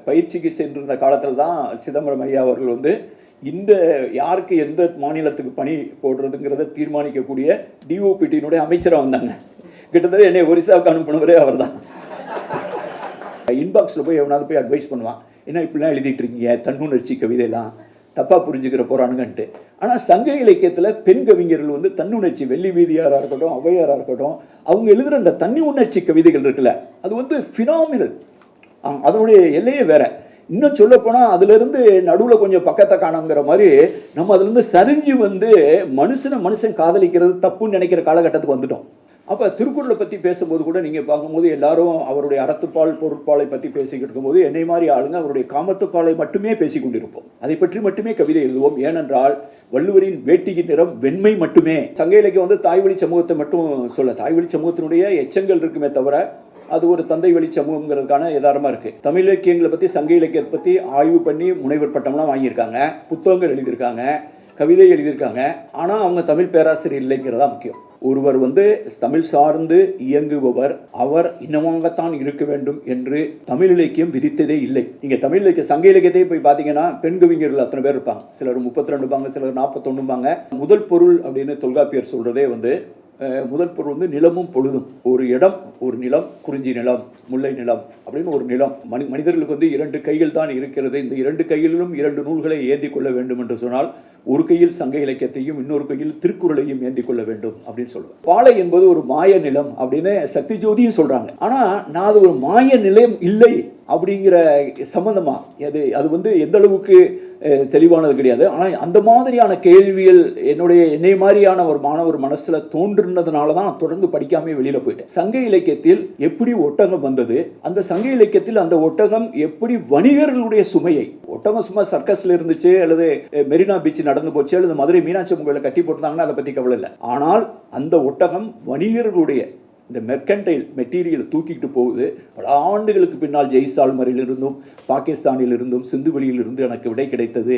பயிற்சிக்கு சென்றிருந்த காலத்தில் தான் சிதம்பரம் ஐயா அவர்கள் வந்து இந்த யாருக்கு எந்த மாநிலத்துக்கு பணி போடுறதுங்கிறத தீர்மானிக்கக்கூடிய டிஓபிடியினுடைய அமைச்சராக வந்தாங்க. கிட்டத்தட்ட என்னை ஒரிசாவுக்கு அனுப்பினவரே அவர் தான். இன்பாக்ஸில் போய் எவனாவது போய் அட்வைஸ் பண்ணுவான், என்ன இப்படிலாம் எழுதிட்டு இருக்கீங்க, தன்னுணர்ச்சி கவிதையெல்லாம் தப்பாக புரிஞ்சுக்கிற போகிறானுங்கன்ட்டு. ஆனால் சங்க இலக்கியத்தில் பெண் கவிஞர்கள் வந்து தன்னுணர்ச்சி, வெள்ளி வீதியாராக இருக்கட்டும், ஔவையாராக இருக்கட்டும், அவங்க எழுதுகிற அந்த தனி உணர்ச்சி கவிதைகள் இருக்குல்ல, அது வந்து ஃபினாமினல். அதனுடைய எல்லையே வேற. இன்னும் சொல்லப்போனால் அதிலிருந்து நடுவில் கொஞ்சம் பக்கத்தை காணுங்கிற மாதிரி நம்ம அதுலேருந்து சரிஞ்சு வந்து மனுஷன் காதலிக்கிறது தப்புன்னு நினைக்கிற காலகட்டத்துக்கு வந்துட்டோம். அப்போ திருக்குறளை பற்றி பேசும்போது கூட நீங்கள் பார்க்கும்போது எல்லாரும் அவருடைய அறத்துப்பால் பொருட்பாலை பற்றி பேசிக்கிட்டு இருக்கும்போது என்னை மாதிரி ஆளுங்க அவருடைய காமத்துப்பாலை மட்டுமே பேசி கொண்டிருப்போம். அதை பற்றி மட்டுமே கவிதை எழுதுவோம். ஏனென்றால் வள்ளுவரின் வேட்டியின் நிறம் வெண்மை மட்டுமே. சங்க இலக்கியம் வந்து தாய்வழி சமூகத்தை மட்டும் சொல்ல, தாய்வழி சமூகத்தினுடைய எச்சங்கள் இருக்குமே தவிர அது ஒரு தந்தை வழி சமூகங்கிறதுக்கான யதார்த்தமாக இருக்குது. தமிழ் இலக்கியங்களை பற்றி, சங்க இலக்கியத்தை பற்றி ஆய்வு பண்ணி முனைவர் பட்டம்லாம் வாங்கியிருக்காங்க, புத்தகங்கள் எழுதியிருக்காங்க, கவிதை எழுதியிருக்காங்க. ஆனால் அவங்க தமிழ் பேராசிரியர் இல்லைங்கிறதா முக்கியம். ஒருவர் வந்து தமிழ் சார்ந்து இயங்குபவர், அவர் இன்னமாகத்தான் இருக்க வேண்டும் என்று தமிழ் இலக்கியம் விதித்ததே இல்லை. நீங்கள் தமிழ் இலக்கிய சங்க இலக்கியத்தை போய் பார்த்தீங்கன்னா பெண் கவிஞர்கள் அத்தனை பேர் இருப்பாங்க. சிலர் 32 பாங்க, சிலர் 41 முதல் பொருள் அப்படின்னு தொல்காப்பியர் சொல்கிறதே வந்து முதல் பொருள் வந்து நிலமும் பொழுதும். ஒரு இடம், ஒரு நிலம், குறிஞ்சி நிலம், முல்லை நிலம் அப்படின்னு ஒரு நிலம். மனிதர்களுக்கு வந்து 2 கைகள் தான் இருக்கிறது. இந்த 2 கைகளிலும் 2 நூல்களை ஏந்தி கொள்ள வேண்டும் என்று சொன்னால் ஒரு கையில் சங்க இலக்கியத்தையும் இன்னொரு கையில் திருக்குறளையும் ஏந்தி கொள்ள வேண்டும் அப்படின்னு சொல்லுவேன். பாலை என்பது ஒரு மாய நிலம் அப்படின்னு சக்தி ஜோதியும் சொல்றாங்க. ஆனா நான் அது ஒரு மாய நிலம் இல்லை அப்படிங்கிற சம்பந்தமா அது வந்து எந்த அளவுக்கு தெளிவானது கிடையாது. ஆனால் அந்த மாதிரியான கேள்விகள் என்னை மாதிரியான ஒரு மாணவர் மனசுல தோன்றுனதுனால தான் தொடர்ந்து படிக்காமே வெளியில போயிட்டேன். சங்க இலக்கியத்தில் எப்படி ஒட்டகம் வந்தது, அந்த சங்க இலக்கியத்தில் அந்த ஒட்டகம் எப்படி வணிகர்களுடைய சுமையை, ஒட்டகம் சும்மா சர்க்கஸ்ல இருந்துச்சு அல்லது மெரினா பீச் நடந்து போச்சு அல்லது மதுரை மீனாட்சி அம்மன் கோயிலை கட்டி போட்டாங்கன்னா அதை பத்தி கவலை இல்லை. ஆனால் அந்த ஒட்டகம் வணிகர்களுடைய இந்த மெர்கன்டைல் மெட்டீரியல் தூக்கிட்டு போகுது. பல ஆண்டுகளுக்கு பின்னால் ஜெய்சால்மரிலிருந்தும் பாகிஸ்தானிலிருந்தும் சிந்துவெளியிலிருந்து எனக்கு விடை கிடைத்தது.